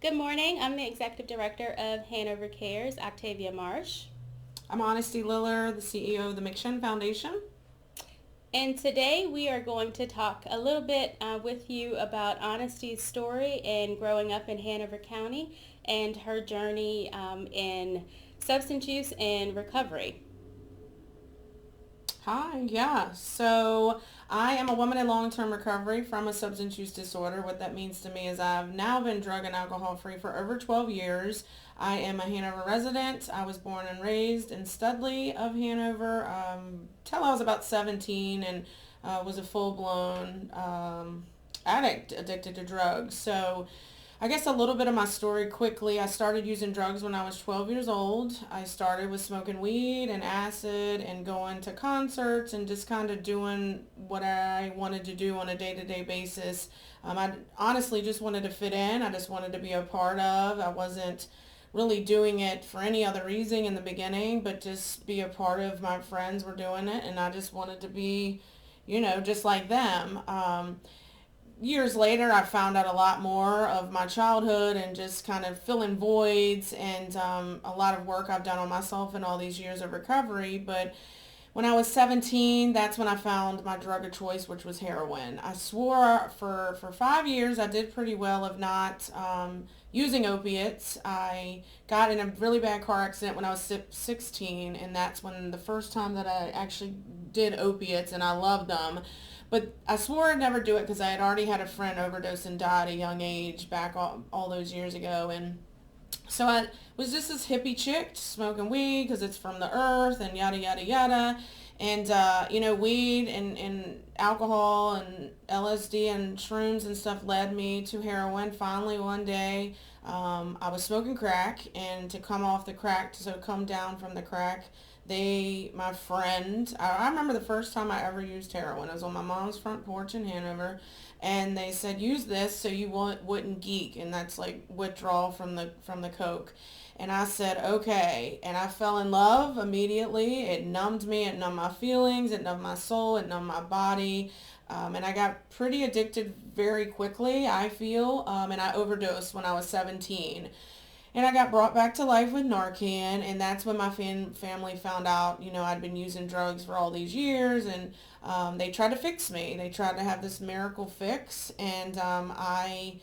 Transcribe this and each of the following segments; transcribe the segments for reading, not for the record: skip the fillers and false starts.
Good morning. I'm the Executive Director of Hanover Cares, Octavia Marsh. I'm Honesty Liller, the CEO of the McShin Foundation. And today we are going to talk a little bit with you about Honesty's story in growing up in Hanover County and her journey in substance use and recovery. Hi, yeah. So I am a woman in long-term recovery from a substance use disorder. What that means to me is I've now been drug and alcohol free for over 12 years. I am a Hanover resident. I was born and raised in Studley of Hanover till I was about 17 and was a full-blown addict, addicted to drugs. So I guess a little bit of my story quickly. I started using drugs when I was 12 years old. I started with smoking weed and acid and going to concerts and just kind of doing what I wanted to do on a day-to-day basis. I honestly just wanted to fit in. I just wanted to be a part of. I wasn't really doing it for any other reason in the beginning, but just be a part of my friends were doing it, and I just wanted to be, just like them. Years later, I found out a lot more of my childhood and just kind of filling voids and a lot of work I've done on myself in all these years of recovery. But when I was 17, that's when I found my drug of choice, which was heroin. I swore for 5 years I did pretty well of not using opiates. I got in a really bad car accident when I was 16, and that's when the first time that I actually did opiates, and I loved them. But I swore I'd never do it because I had already had a friend overdose and die at a young age back all those years ago. And so I was just this hippie chick smoking weed because it's from the earth and yada, yada, yada. And, weed and alcohol and LSD and shrooms and stuff led me to heroin. Finally, one day, I was smoking crack, and to come off the crack, so come down from the crack, my friend, I remember the first time I ever used heroin. I was on my mom's front porch in Hanover, and they said, use this so you wouldn't geek, and that's like withdrawal from the coke. And I said, okay. And I fell in love immediately. It numbed me. It numbed my feelings. It numbed my soul. It numbed my body. And I got pretty addicted very quickly, I feel. And I overdosed when I was 17. And I got brought back to life with Narcan, and that's when my family found out, I'd been using drugs for all these years, and they tried to fix me. They tried to have this miracle fix, and I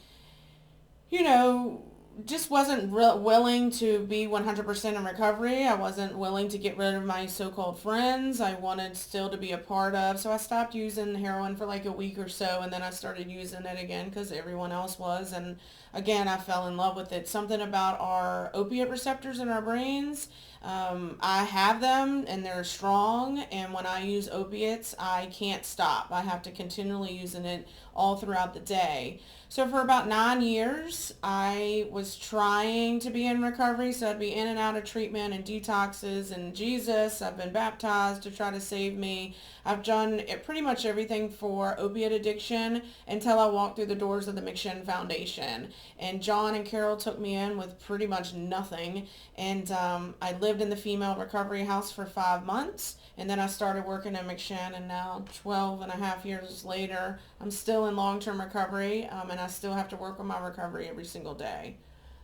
just wasn't willing to be 100% in recovery. I wasn't willing to get rid of my so-called friends. I wanted still to be a part of. So I stopped using heroin for like a week or so, and then I started using it again because everyone else was. And again, I fell in love with it. Something about our opiate receptors in our brains. I have them and they're strong, and when I use opiates, I can't stop. I have to continually using it all throughout the day. So for about 9 years, I was trying to be in recovery. So I'd be in and out of treatment and detoxes and Jesus. I've been baptized to try to save me. I've done pretty much everything for opiate addiction until I walked through the doors of the McShin Foundation. And John and Carol took me in with pretty much nothing. And I lived in the female recovery house for 5 months. And then I started working at McShin, and now 12 and a half years later, I'm still in long-term recovery, and I still have to work on my recovery every single day.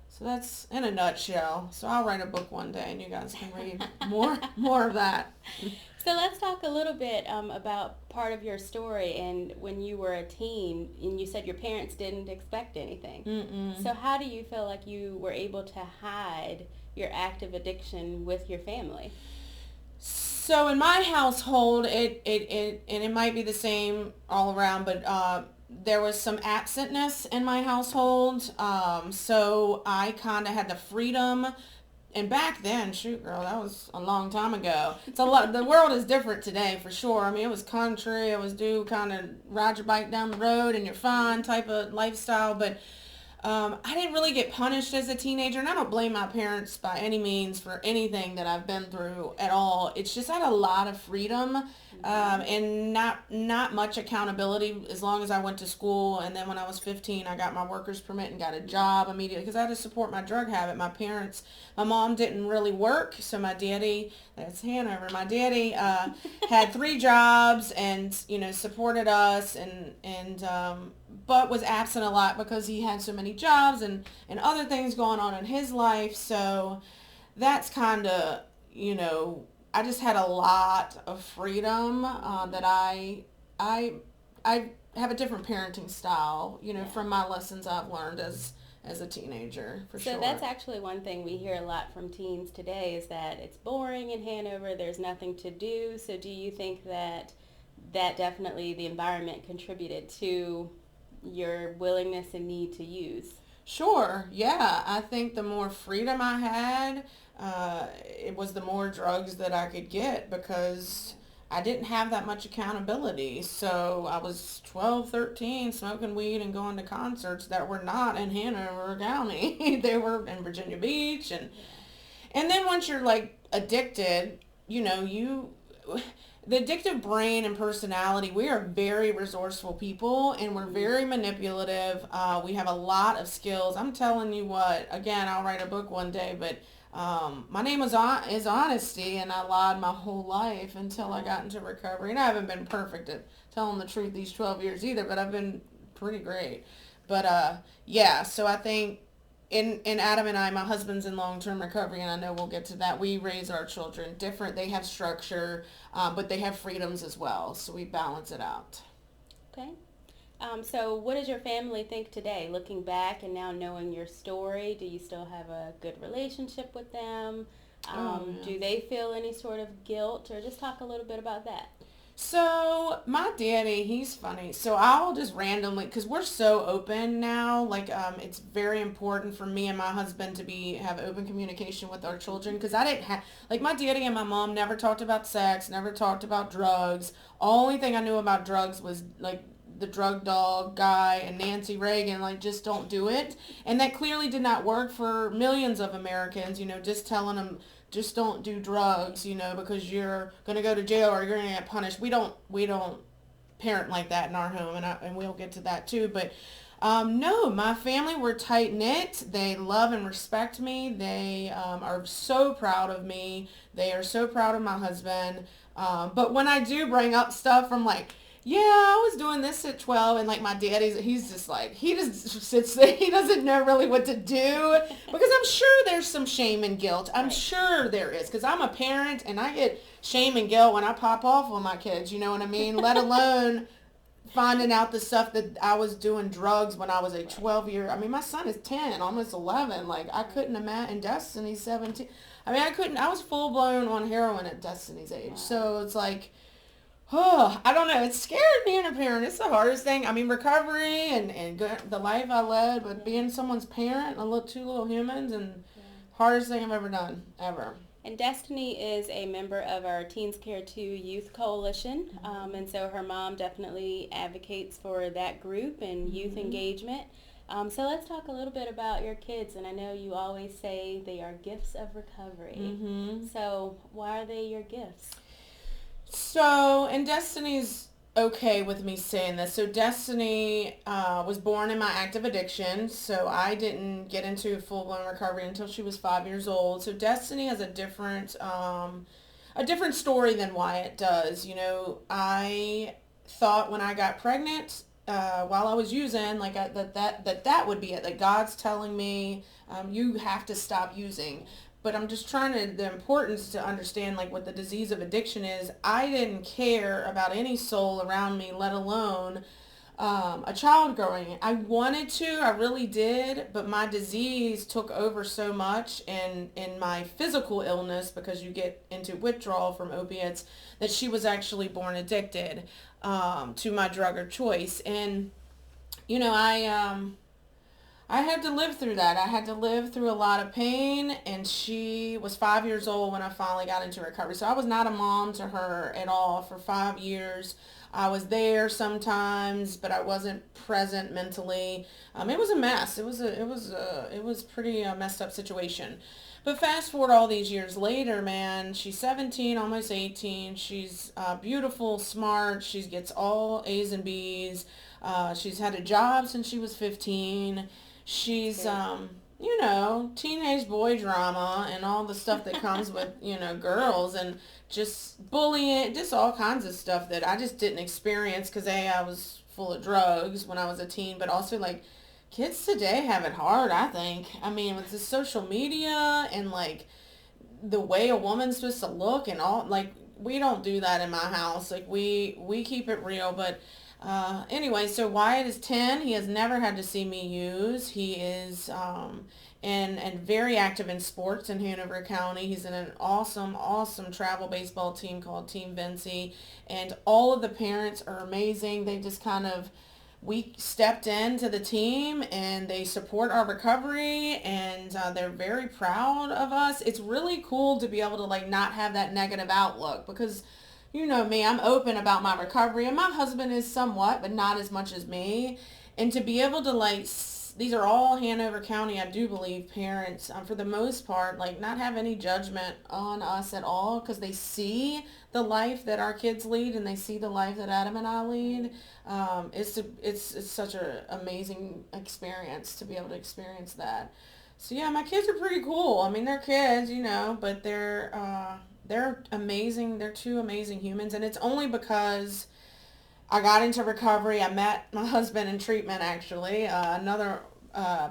So that's in a nutshell. So I'll write a book one day, and you guys can read more of that. So let's talk a little bit about part of your story and when you were a teen, and you said your parents didn't expect anything. Mm-mm. So how do you feel like you were able to hide your active addiction with your family? So in my household, it might be the same all around, but there was some absentness in my household. So I kind of had the freedom. And back then, shoot, girl, that was a long time ago. It's a lot. The world is different today, for sure. I mean, it was country. It was do kind of ride your bike down the road and you're fine type of lifestyle. But I didn't really get punished as a teenager, and I don't blame my parents by any means for anything that I've been through at all. It's just I had a lot of freedom, and not much accountability as long as I went to school. And then when I was 15, I got my worker's permit and got a job immediately because I had to support my drug habit. My mom didn't really work, so my daddy, that's Hanover, my daddy had 3 jobs and supported us, and but was absent a lot because he had so many jobs and other things going on in his life. So that's kind of, I just had a lot of freedom that I have a different parenting style, from my lessons I've learned as a teenager, for sure. So that's actually one thing we hear a lot from teens today is that it's boring in Hanover, there's nothing to do. So do you think that definitely the environment contributed to your willingness and need to use? Sure, yeah. I think the more freedom I had, it was the more drugs that I could get because I didn't have that much accountability. So I was 12, 13, smoking weed and going to concerts that were not in Hanover County. They were in Virginia Beach. And then once you're like addicted, the addictive brain and personality, we are very resourceful people and we're very manipulative. We have a lot of skills. I'm telling you what, again, I'll write a book one day, but my name is Honesty, and I lied my whole life until I got into recovery. And I haven't been perfect at telling the truth these 12 years either, but I've been pretty great. But yeah, so I think in Adam and I, my husband's in long-term recovery, and I know we'll get to that. We raise our children different. They have structure, but they have freedoms as well, so we balance it out. Okay. So what does your family think today, looking back and now knowing your story? Do you still have a good relationship with them? Yeah. Do they feel any sort of guilt, or just talk a little bit about that? So my daddy, he's funny. So I'll just randomly, because we're so open now, like it's very important for me and my husband to have open communication with our children, because I didn't have, like my daddy and my mom never talked about sex, never talked about drugs. Only thing I knew about drugs was like the drug dog guy and Nancy Reagan, like just don't do it. And that clearly did not work for millions of Americans, just telling them just don't do drugs, because you're going to go to jail or you're going to get punished. We don't parent like that in our home, and we'll get to that too. But no, my family were tight knit. They love and respect me. They are so proud of me. They are so proud of my husband. But when I do bring up stuff from like, yeah, I was doing this at 12, and like my daddy's, he's just like, he just sits there, he doesn't know really what to do, because I'm sure there's some shame and guilt. I'm sure there is, because I'm a parent, and I get shame and guilt when I pop off on my kids, you know what I mean? Let alone finding out the stuff that I was doing drugs when I was a 12-year, I mean, my son is 10, almost 11, like, I couldn't imagine, and Destiny's 17, I mean, I was full-blown on heroin at Destiny's age, so it's like, oh, I don't know. It's scary being a parent. It's the hardest thing. I mean, recovery and the life I led, but being someone's parent, two little humans, and hardest thing I've ever done, ever. And Destiny is a member of our Teens Care 2 Youth Coalition, and so her mom definitely advocates for that group and youth engagement. So let's talk a little bit about your kids, and I know you always say they are gifts of recovery. So why are they your gifts? So, and Destiny's okay with me saying this. So Destiny was born in my active addiction, so I didn't get into full-blown recovery until she was 5 years old. So Destiny has a different story than Wyatt does. I thought when I got pregnant, while I was using, like that would be it. Like God's telling me, you have to stop using. But I'm just the importance to understand like what the disease of addiction is. I didn't care about any soul around me, let alone a child growing. I wanted to, I really did, but my disease took over so much in my physical illness, because you get into withdrawal from opiates, that she was actually born addicted to my drug of choice. And, I had to live through that. I had to live through a lot of pain, and she was 5 years old when I finally got into recovery. So I was not a mom to her at all for 5 years. I was there sometimes, but I wasn't present mentally. It was a mess. It was pretty messed up situation. But fast forward all these years later, man, she's 17, almost 18. She's beautiful, smart. She gets all A's and B's. She's had a job since she was 15. She's, teenage boy drama and all the stuff that comes with, girls, and just bullying, just all kinds of stuff that I just didn't experience because I was full of drugs when I was a teen, but also like kids today have it hard, I think. I mean, with the social media and like the way a woman's supposed to look and all, like we don't do that in my house. Like we keep it real, but anyway, so Wyatt is 10. He has never had to see me use. He is and very active in sports in Hanover County. He's in an awesome travel baseball team called Team Vinci, and all of the parents are amazing. They just kind of we stepped into the team and they support our recovery, and they're very proud of us. It's really cool to be able to like not have that negative outlook, because you know me, I'm open about my recovery, and my husband is somewhat, but not as much as me. And to be able to like, these are all Hanover County, I do believe, parents, for the most part, like not have any judgment on us at all, because they see the life that our kids lead and they see the life that Adam and I lead. It's such an amazing experience to be able to experience that. So yeah, my kids are pretty cool. I mean, they're kids, you know, but they're amazing. They're two amazing humans, and it's only because I got into recovery. I met my husband in treatment, actually, another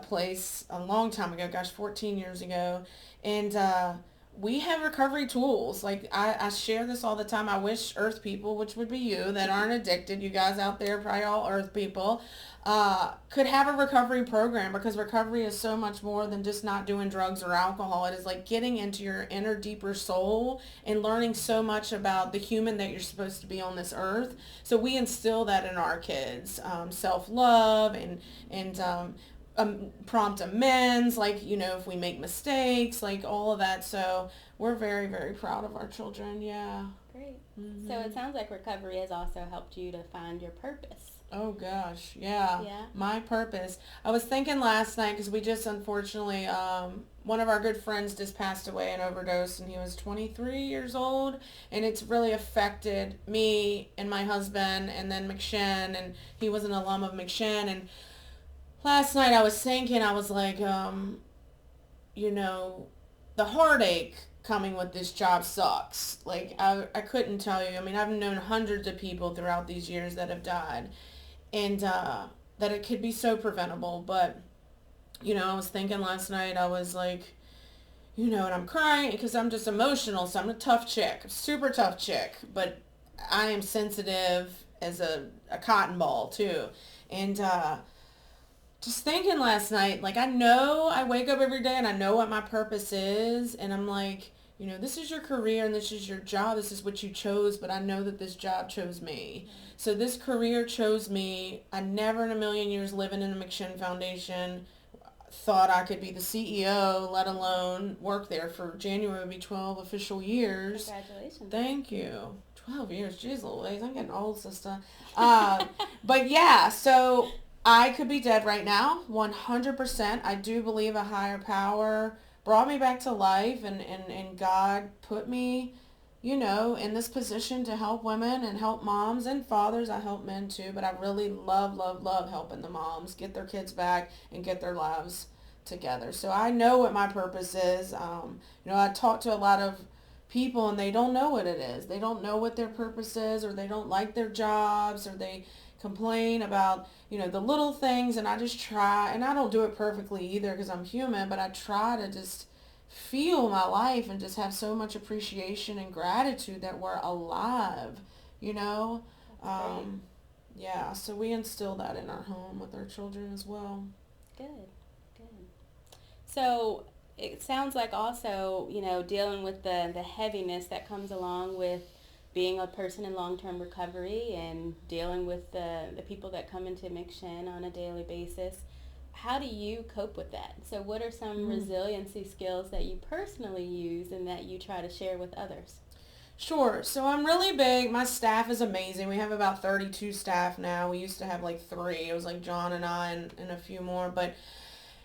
place a long time ago, gosh, 14 years ago, and we have recovery tools. Like, I share this all the time. I wish Earth people, which would be you, that aren't addicted, you guys out there, probably all Earth people, could have a recovery program, because recovery is so much more than just not doing drugs or alcohol. It is like getting into your inner, deeper soul and learning so much about the human that you're supposed to be on this earth. So we instill that in our kids, self-love and prompt amends, like, you know, if we make mistakes, like all of that. So we're very, very proud of our children. Yeah. Great. Mm-hmm. So it sounds like recovery has also helped you to find your purpose. Oh gosh, yeah. Yeah. My purpose. I was thinking last night, because we just unfortunately, one of our good friends just passed away and overdosed, and he was 23 years old, and it's really affected me and my husband, and then McShin, and he was an alum of McShin. And last night I was thinking, I was like, you know, the heartache coming with this job sucks. Like, I couldn't tell you. I mean, I've known hundreds of people throughout these years that have died, and that it could be so preventable. But, you know, I was thinking last night, I was like, you know, and I'm crying because I'm just emotional. So I'm a tough chick, super tough chick, but I am sensitive as a cotton ball too. And just thinking last night, like, I know I wake up every day and I know what my purpose is, and I'm like, you know, this is your career and this is your job. This is what you chose, but I know that this job chose me. So this career chose me. I never in a million years, living in the McShin Foundation, thought I could be the CEO, let alone work there. For January would be 12 official years. Congratulations. Thank you. 12 years. Jeez Louise, I'm getting old, sister. But yeah, so I could be dead right now, 100%. I do believe a higher power brought me back to life, and God put me, you know, in this position to help women and help moms and fathers. I help men too, but I really love helping the moms get their kids back and get their lives together. So I know what my purpose is. You know, I talk to a lot of people and they don't know what it is. They don't know what their purpose is, or they don't like their jobs, or they complain about, you know, the little things. And I just try, and I don't do it perfectly either because I'm human, but I try to just feel my life and just have so much appreciation and gratitude that we're alive, you know. Yeah, so we instill that in our home with our children as well. Good. So it sounds like also, you know, dealing with the heaviness that comes along with being a person in long-term recovery and dealing with the people that come into McShin on a daily basis. How do you cope with that? So what are some resiliency skills that you personally use and that you try to share with others? Sure. So I'm really big. My staff is amazing. We have about 32 staff now. We used to have like 3. It was like John and I and a few more, but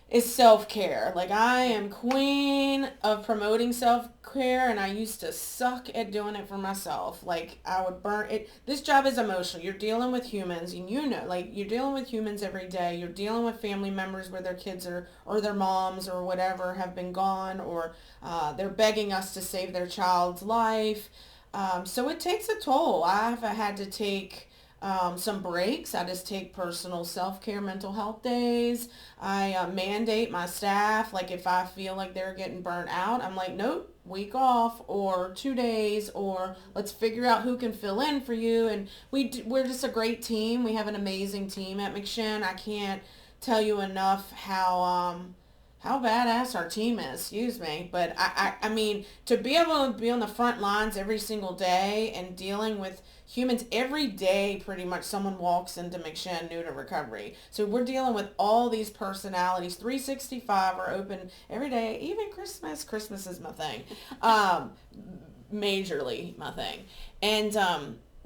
it's self-care. Like, I am queen of promoting self-care, and I used to suck at doing it for myself. Like, I would burn it. This job is emotional. You're dealing with humans, and you know, like, you're dealing with humans every day. You're dealing with family members where their kids or their moms or whatever have been gone, or they're begging us to save their child's life. So it takes a toll. I've had to take some breaks. I just take personal self-care, mental health days. I mandate my staff, like if I feel like they're getting burnt out, I'm like, nope, week off or 2 days, or let's figure out who can fill in for you. And we're just a great team. We have an amazing team at McShin. I can't tell you enough how badass our team is, excuse me. But I mean, to be able to be on the front lines every single day and dealing with humans every day, pretty much someone walks into McShin new to recovery. So we're dealing with all these personalities. 365 are open every day, even Christmas. Christmas is my thing. Majorly my thing. And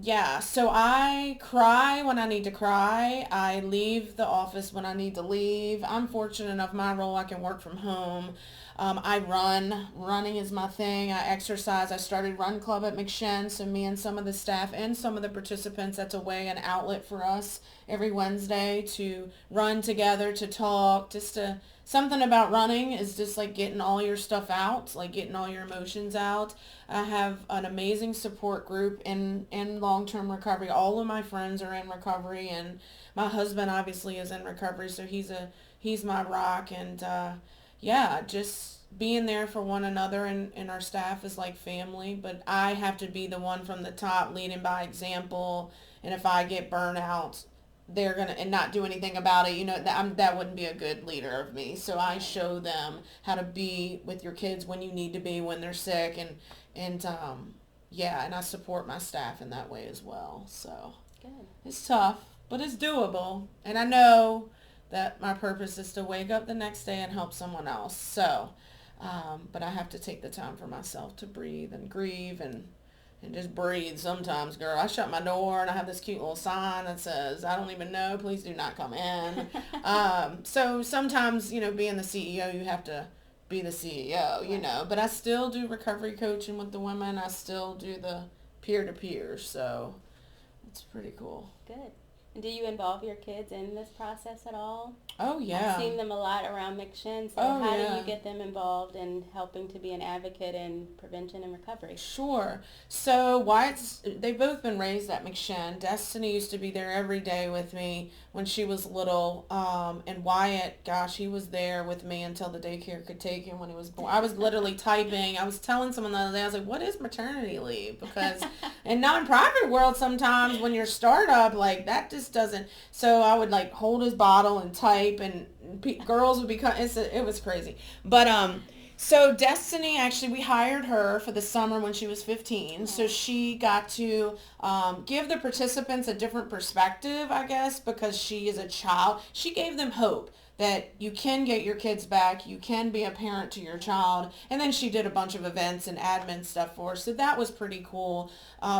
yeah, so I cry when I need to cry. I leave the office when I need to leave. I'm fortunate enough, my role, I can work from home. I run. Running is my thing. I exercise. I started Run Club at McShin, so me and some of the staff and some of the participants, that's a way, an outlet for us every Wednesday to run together, to talk, just to, something about running is just like getting all your stuff out, like getting all your emotions out. I have an amazing support group in long-term recovery. All of my friends are in recovery, and my husband obviously is in recovery, so he's my rock. And yeah, just being there for one another, and our staff is like family. But I have to be the one from the top leading by example, and if I get burnt out, they're gonna and not do anything about it, that wouldn't be a good leader of me. So I show them how to be with your kids when you need to be, when they're sick, and yeah, and I support my staff in that way as well. So Good. it's tough, but it's doable, and I know that my purpose is to wake up the next day and help someone else. So but I have to take the time for myself to breathe and grieve and just breathe sometimes, girl. I shut my door and I have this cute little sign that says, I don't even know, please do not come in. So sometimes, being the CEO, you have to be the CEO, but I still do recovery coaching with the women. I still do the peer-to-peer, so it's pretty cool. Good. And do you involve your kids in this process at all? Oh, yeah. I've seen them a lot around McShin, so Oh, how yeah. do you get them involved in helping to be an advocate in prevention and recovery? Sure. So they've both been raised at McShin. Destiny used to be there every day with me when she was little. And Wyatt, gosh, he was there with me until the daycare could take him when he was born. I was literally typing. I was telling someone the other day, I was like, what is maternity leave? Because in nonprofit world, sometimes when you're a startup, like that just doesn't. So I would like hold his bottle and type, and girls would become, it was crazy. But so Destiny, actually, we hired her for the summer when she was 15. So she got to give the participants a different perspective, I guess, because she is a child. She gave them hope that you can get your kids back, you can be a parent to your child. And then she did a bunch of events and admin stuff for us. So that was pretty cool.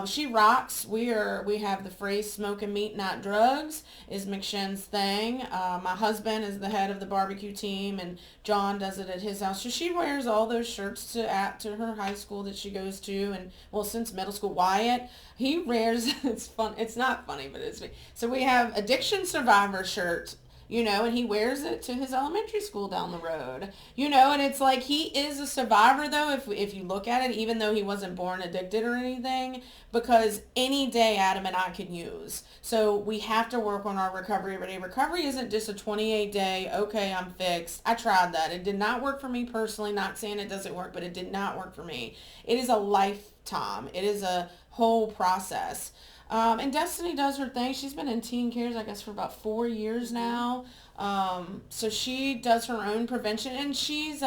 She rocks. We have the phrase "smoking meat, not drugs" is McShin's thing. My husband is the head of the barbecue team, and John does it at his house. So she wears all those shirts to her high school that she goes to, and since middle school. Wyatt, he wears it's fun. It's not funny, but it's so we have addiction survivor shirt. And he wears it to his elementary school down the road, and it's like he is a survivor, though, if you look at it, even though he wasn't born addicted or anything, because any day Adam and I can use. So we have to work on our recovery every day. Recovery isn't just a 28-day, okay, I'm fixed. I tried that. It did not work for me personally, not saying it doesn't work, but it did not work for me. It is a lifetime. It is a whole process. And Destiny does her thing. She's been in Teen Cares, I guess, for about 4 years now. So she does her own prevention, and she's,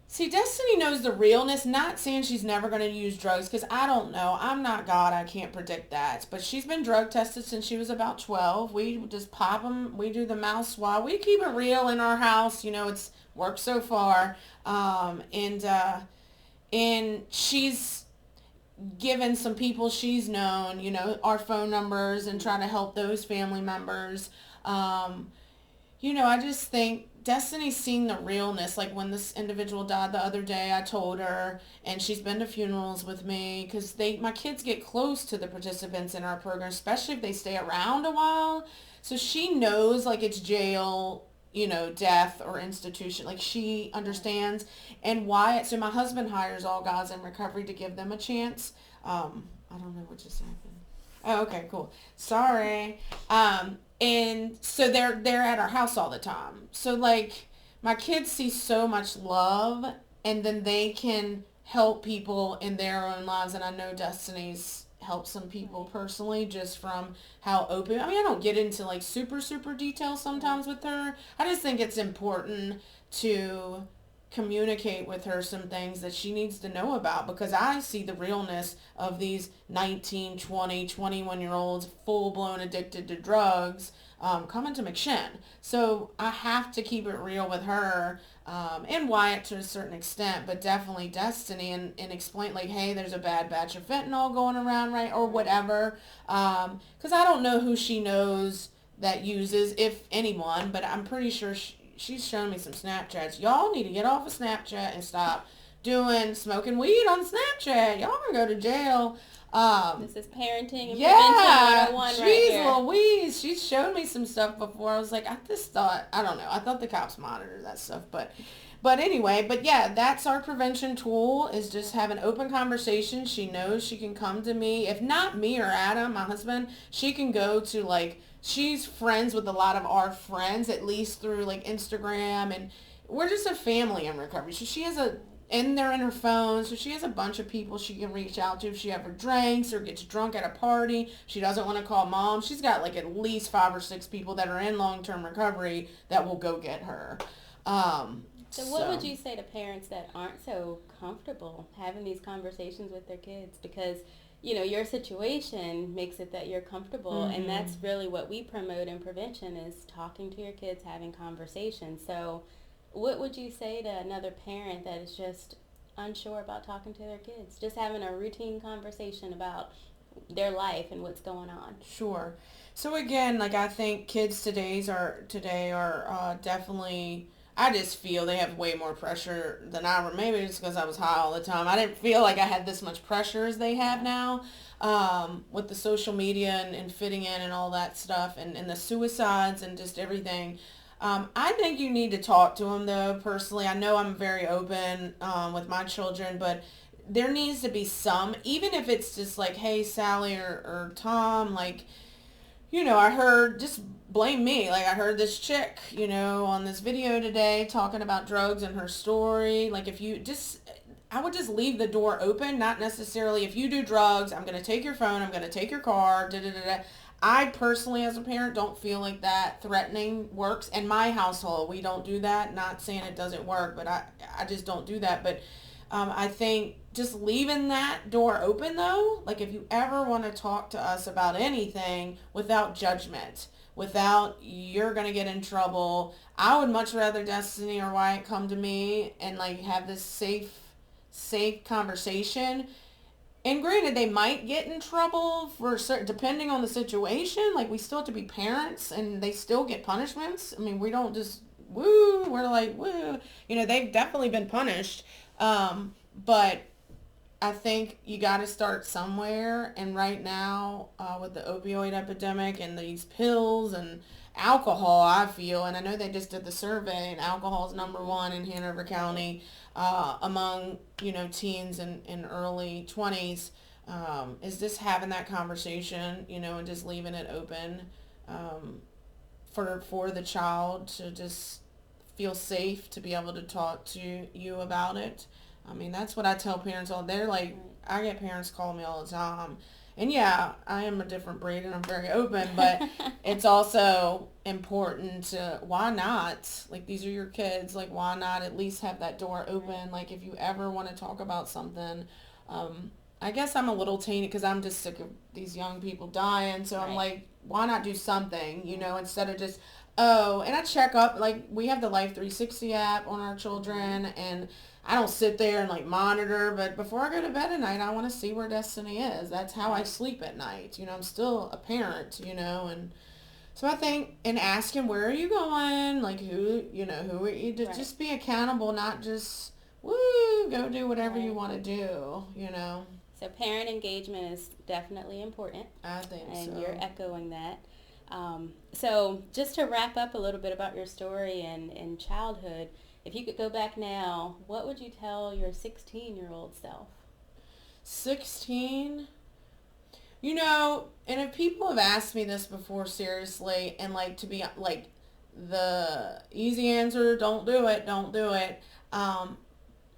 see, Destiny knows the realness, not saying she's never going to use drugs, because I don't know. I'm not God. I can't predict that. But she's been drug tested since she was about 12. We just pop them. We do the mouth swab. We keep it real in our house. It's worked so far. And she's given some people she's known, our phone numbers, and trying to help those family members. I just think Destiny's seen the realness. Like when this individual died the other day, I told her, and she's been to funerals with me, because my kids get close to the participants in our program, especially if they stay around a while. So she knows, like, it's jail, death or institution. Like, she understands. And Wyatt, so my husband hires all guys in recovery to give them a chance. I don't know what just happened. Oh, okay, cool. Sorry. And so they're at our house all the time. So like my kids see so much love, and then they can help people in their own lives. And I know Destiny's helped some people Right. personally just from how open. I mean, I don't get into like super detail Right. sometimes with her. I just think it's important to communicate with her some things that she needs to know about, because I see the realness of these 19, 20, 21 year olds full blown addicted to drugs coming to McShin. So I have to keep it real with her, and Wyatt to a certain extent, but definitely Destiny, and explain like, hey, there's a bad batch of fentanyl going around, right, or Right. whatever. Because I don't know who she knows that uses, if anyone, but I'm pretty sure she's shown me some Snapchats. Y'all need to get off of Snapchat and stop smoking weed on Snapchat. Y'all gonna go to jail. This is parenting and prevention Yeah, 101 right here. jeez Louise. She's showed me some stuff before. I was like, I just thought, I don't know. I thought the cops monitor that stuff, but anyway, but yeah, that's our prevention tool, is just have an open conversation. She knows she can come to me. If not me or Adam, my husband, she can go to like, she's friends with a lot of our friends, at least through like Instagram, and we're just a family in recovery. So she has a, and they're in her phone, so she has a bunch of people she can reach out to if she ever drinks or gets drunk at a party. She doesn't want to call mom. She's got like at least 5 or 6 people that are in long-term recovery that will go get her. So what would So. you say to parents that aren't so comfortable having these conversations with their kids? Because, your situation makes it that you're comfortable, and Mm-hmm. that's really what we promote in prevention is talking to your kids, having conversations. So what would you say to another parent that is just unsure about talking to their kids? Just having a routine conversation about their life and what's going on. Sure. So again, like I think kids today are definitely. I just feel they have way more pressure than I were. Maybe it's because I was high all the time. I didn't feel like I had this much pressure as they have Yeah. now, with the social media and fitting in and all that stuff, and the suicides and just everything. I think you need to talk to them though. Personally, I know I'm very open with my children, but there needs to be some, even if it's just like, hey, Sally or Tom, like, I heard, just blame me. Like, I heard this chick, on this video today talking about drugs and her story. Like, if you just, I would just leave the door open, not necessarily, if you do drugs, I'm going to take your phone, I'm going to take your car, da da da da. I personally, as a parent, don't feel like that threatening works. In my household, we don't do that. Not saying it doesn't work, but I just don't do that. But I think just leaving that door open though, like if you ever want to talk to us about anything without judgment, without you're going to get in trouble, I would much rather Destiny or Wyatt come to me and like have this safe conversation. And granted, they might get in trouble for certain, depending on the situation. Like we still have to be parents, and they still get punishments. I mean, we don't just woo. We're like woo. They've definitely been punished. But I think you got to start somewhere. And right now, with the opioid epidemic and these pills and alcohol, I feel, and I know they just did the survey, and alcohol is number Mm-hmm. one in Hanover Right. County among teens and early 20s. Is just having that conversation, and just leaving it open um, for the child to just feel safe to be able to talk to you about it. I mean, that's what I tell parents all. They're like, I get parents call me all the time. And yeah, I am a different breed and I'm very open, but Right. it's also important to, why not? Like, these are your kids. Like, why not at least have that door Right. open? Like, if you ever want to talk about something, I guess I'm a little tainted because I'm just sick of these young people dying. So I'm Right. like, why not do something, Yeah. instead of just, oh, and I check up, like, we have the Life 360 app on our Mm-hmm. children, and I don't sit there and, like, monitor, but before I go to bed at night, I want to see where Destiny is. That's how I Right. sleep at night. I'm still a parent, and so I think in asking, where are you going? Like, who are you, to Right. just be accountable, not just, woo, go do whatever you Right. want to do. So parent engagement is definitely important, I think and you're so. echoing that. So just to wrap up a little bit about your story and childhood, if you could go back now, what would you tell your 16-year-old self? 16. And if people have asked me this before seriously, and like to be like the easy answer, don't do it. Um,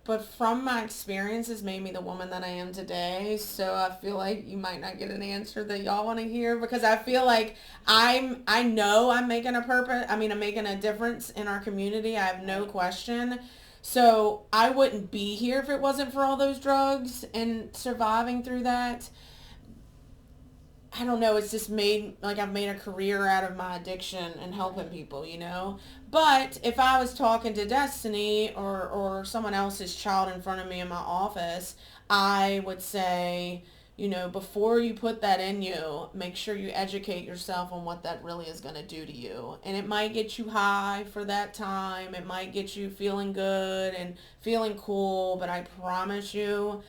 but from my experiences made me the woman that I am today. So I feel like you might not get an answer that y'all want to hear, because I feel like I know I'm making a purpose. I mean, I'm making a difference in our community. I have no question. So I wouldn't be here if it wasn't for all those drugs and surviving through that. I don't know, it's just I've made a career out of my addiction and helping people. But if I was talking to Destiny or someone else's child in front of me in my office, I would say, before you put that in you, make sure you educate yourself on what that really is going to do to you. And it might get you high for that time. It might get you feeling good and feeling cool, but I promise you,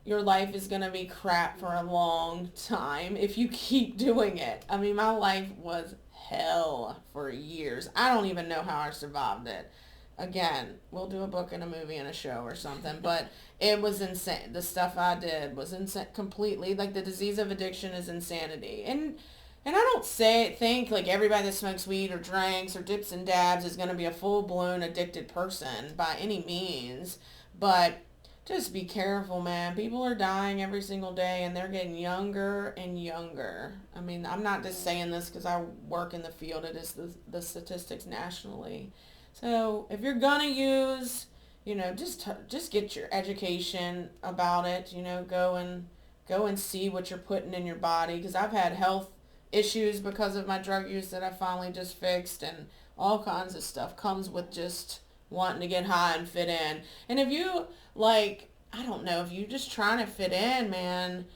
your life is going to be crap for a long time if you keep doing it. I mean, my life was hell for years. I don't even know how I survived it. Again, we'll do a book and a movie and a show or something, but it was insane. The stuff I did was insane completely. Like, the disease of addiction is insanity. And I don't think like everybody that smokes weed or drinks or dips and dabs is going to be a full-blown addicted person by any means, but just be careful, man. People are dying every single day, and they're getting younger and younger. I mean, I'm not just saying this because I work in the field. It is the statistics nationally. So if you're gonna use, just get your education about it. Go and see what you're putting in your body. Because I've had health issues because of my drug use that I finally just fixed, and all kinds of stuff comes with just wanting to get high and fit in. And if you I don't know, if you're just trying to fit in, man,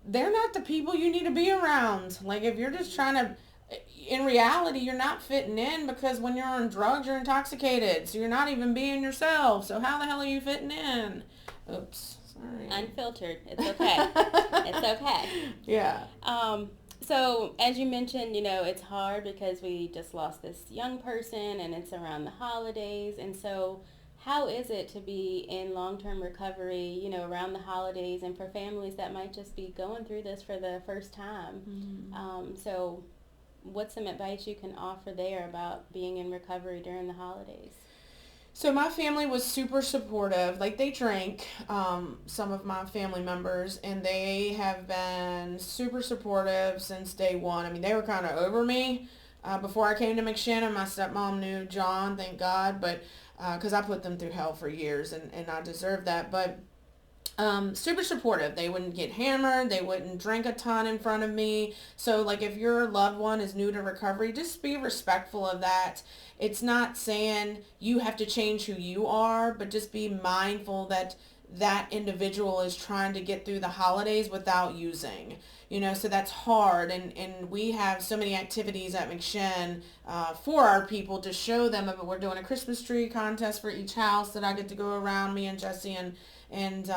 they're not the people you need to be around. Like, if you're just trying to, in reality, you're not fitting in, because when you're on drugs, you're intoxicated. So you're not even being yourself. So how the hell are you fitting in? Oops. Sorry. Unfiltered. It's okay. It's okay. Yeah. So as you mentioned, it's hard because we just lost this young person and it's around the holidays. And so how is it to be in long-term recovery, around the holidays, and for families that might just be going through this for the first time? Mm-hmm. So what's some advice you can offer there about being in recovery during the holidays? So my family was super supportive. Like, they drank, some of my family members, and they have been super supportive since day one. I mean, they were kind of over me before I came to McShin, and my stepmom knew John, thank God, but because I put them through hell for years, and I deserve that. But super supportive. They wouldn't get hammered. They wouldn't drink a ton in front of me. So, like, if your loved one is new to recovery, just be respectful of that. It's not saying you have to change who you are, but just be mindful that that individual is trying to get through the holidays without using. So that's hard. And we have so many activities at McShin for our people to show them. We're doing a Christmas tree contest for each house that I get to go around, me and Jesse, and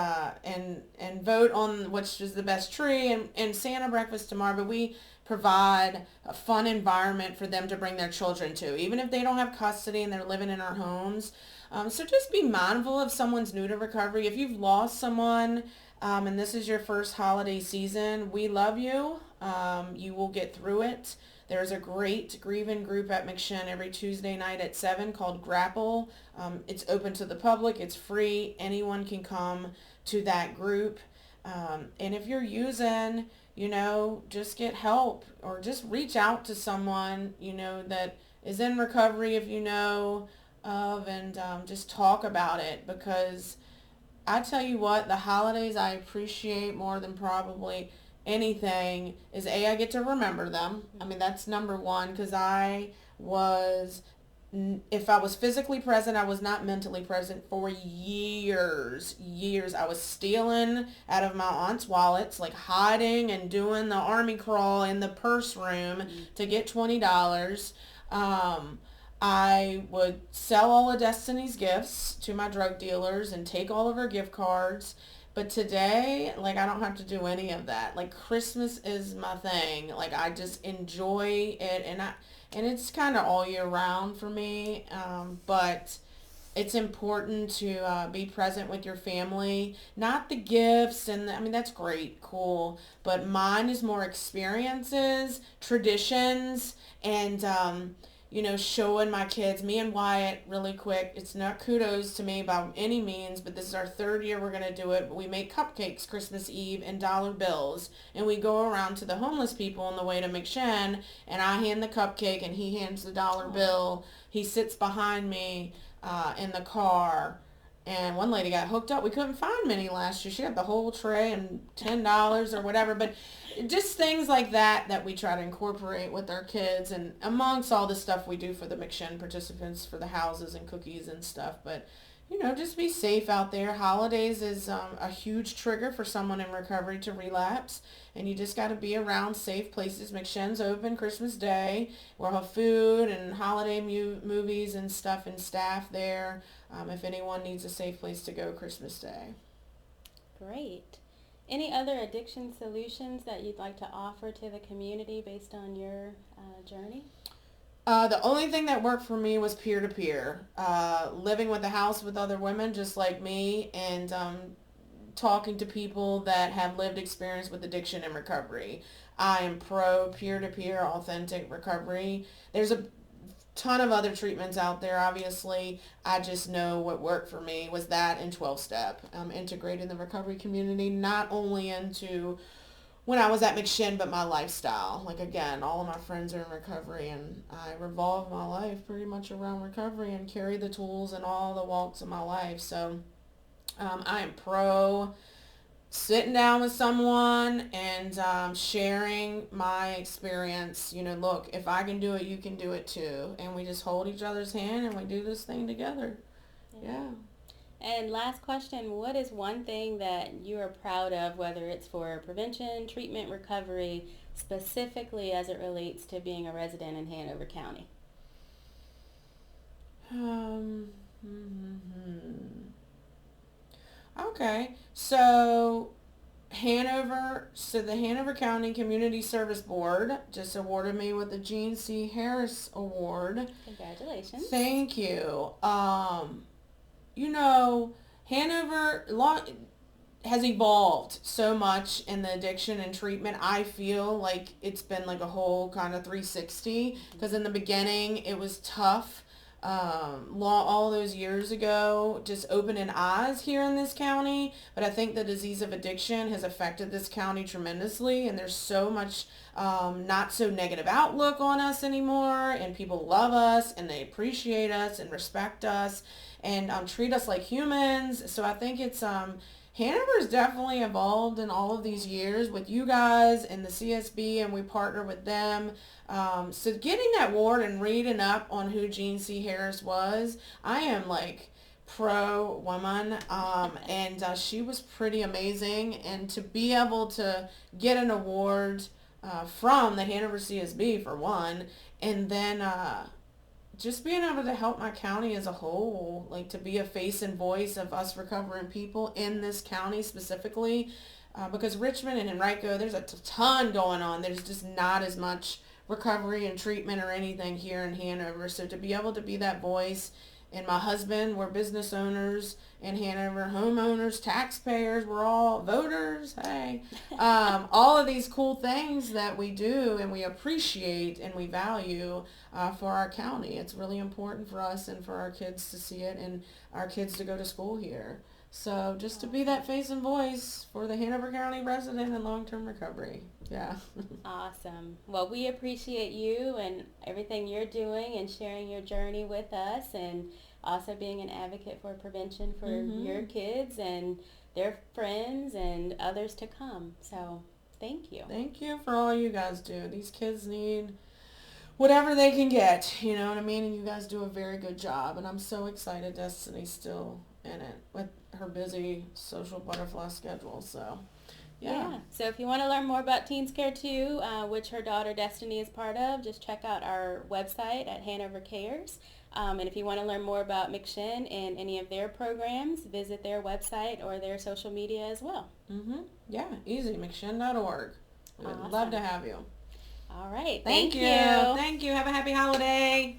vote on which is the best tree, and Santa breakfast tomorrow. But we provide a fun environment for them to bring their children to, even if they don't have custody and they're living in our homes. So just be mindful if someone's new to recovery. If you've lost someone and this is your first holiday season, we love you. You will get through it. There's a great grieving group at McShin every Tuesday night at 7 called Grapple. It's open to the public. It's free. Anyone can come to that group. And if you're using, just get help, or just reach out to someone, that is in recovery if you know of, and just talk about it. Because I tell you what, the holidays I appreciate more than probably anything is I get to remember them. I mean, that's number one, because if I was physically present, I was not mentally present for years. I was stealing out of my aunt's wallets, like hiding and doing the army crawl in the purse room to get $20. I would sell all of Destiny's gifts to my drug dealers and take all of her gift cards. But today, like, I don't have to do any of that. Like, Christmas is my thing. Like, I just enjoy it, and it's kind of all year round for me. But it's important to be present with your family, not the gifts, and I mean, that's great, cool, but mine is more experiences, traditions, and showing my kids, me and Wyatt, really quick, it's not kudos to me by any means, but this is our third year we're going to do it. We make cupcakes Christmas Eve and dollar bills, and we go around to the homeless people on the way to McShin, and I hand the cupcake and he hands the dollar bill. He sits behind me in the car, and one lady got hooked up. We couldn't find many last year. She had the whole tray and $10 or whatever, but just things like that we try to incorporate with our kids, and amongst all the stuff we do for the McShin participants for the houses and cookies and stuff. But just be safe out there. Holidays is a huge trigger for someone in recovery to relapse, and you just got to be around safe places. McShin's open Christmas Day. We'll have food and holiday movies and stuff and staff there if anyone needs a safe place to go Christmas Day. Great. Any other addiction solutions that you'd like to offer to the community based on your journey? The only thing that worked for me was peer-to-peer. Living with a house with other women just like me, and talking to people that have lived experience with addiction and recovery. I am pro peer-to-peer authentic recovery. There's a ton of other treatments out there, obviously. I just know what worked for me was that and 12-step. Integrating the recovery community, not only into when I was at McShin, but my lifestyle. Like, again, all of my friends are in recovery, and I revolve my life pretty much around recovery and carry the tools in all the walks of my life. So I am pro sitting down with someone and sharing my experience. Look, if I can do it, you can do it too. And we just hold each other's hand and we do this thing together. Yeah. And last question, what is one thing that you are proud of, whether it's for prevention, treatment, recovery, specifically as it relates to being a resident in Hanover County? Okay, so the Hanover County Community Service Board just awarded me with the Gene C. Harris Award. Congratulations. Thank you. Hanover has evolved so much in the addiction and treatment. I feel like it's been like a whole kind of 360, because in the beginning it was tough. All those years ago, just opening eyes here in this county. But I think the disease of addiction has affected this county tremendously, and there's so much not so negative outlook on us anymore, and people love us and they appreciate us and respect us and treat us like humans. So I think it's Hanover's definitely evolved in all of these years with you guys and the CSB, and we partner with them. So getting that award and reading up on who Gene C. Harris was, I am like pro woman, and she was pretty amazing. And to be able to get an award from the Hanover CSB for one, and then just being able to help my county as a whole, like to be a face and voice of us recovering people in this county specifically, because Richmond and Henrico, there's a ton going on. There's just not as much recovery and treatment or anything here in Hanover. So to be able to be that voice, and my husband, we're business owners in Hanover, homeowners, taxpayers, we're all voters, hey. All of these cool things that we do and we appreciate and we value for our county. It's really important for us and for our kids to see it and our kids to go to school here. So just to be that face and voice for the Hanover County resident in long-term recovery. Yeah. Awesome. Well, we appreciate you and everything you're doing and sharing your journey with us, and also being an advocate for prevention for your kids and their friends and others to come. So thank you. Thank you for all you guys do. These kids need whatever they can get, you know what I mean? And you guys do a very good job. And I'm so excited Destiny's still in it with her busy social butterfly schedule. So, yeah. So if you want to learn more about Teens Care 2, which her daughter Destiny is part of, just check out our website at Hanover Cares. And if you want to learn more about McShin and any of their programs, visit their website or their social media as well. Yeah, easy. McShin.org. We'd love to have you. All right. Thank you. Thank you. Have a happy holiday.